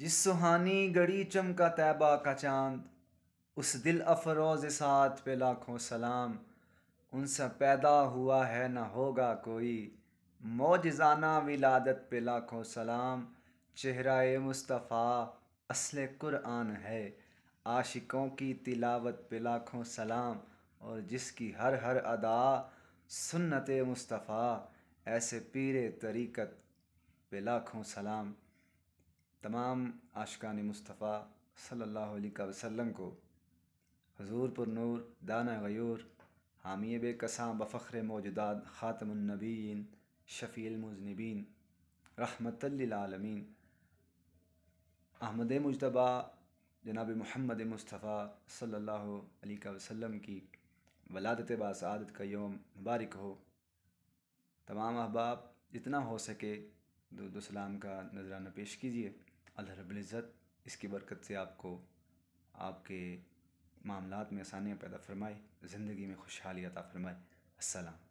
جس سہانی گھڑی چمکا طیبہ کا چاند، اس دل افروز ساتھ پہ لاکھوں سلام۔ ان سے پیدا ہوا ہے نہ ہوگا کوئی، معجزانہ ولادت پہ لاکھوں سلام۔ چہرہ مصطفیٰ اصل قرآن ہے، عاشقوں کی تلاوت پہ لاکھوں سلام۔ اور جس کی ہر ہر ادا سنت مصطفیٰ، ایسے پیر طریقت پہ لاکھوں سلام۔ تمام عاشقان مصطفیٰ صلی اللہ علیہ وسلم کو حضور پر نور دانہ غیور، حامی بے کساں بفخر موجودات، خاتم النبیین، شفیع المذنبین، رحمت للعالمین، احمد مجتبیٰ جناب محمد مصطفیٰ صلی اللہ علیہ وسلم کی ولادت باسعادت کا یوم مبارک ہو۔ تمام احباب جتنا ہو سکے درود و سلام کا نذرانہ پیش کیجیے۔ اللہ رب العزت اس کی برکت سے آپ کو آپ کے معاملات میں آسانیاں پیدا فرمائے، زندگی میں خوشحالی عطا فرمائے۔ السلام۔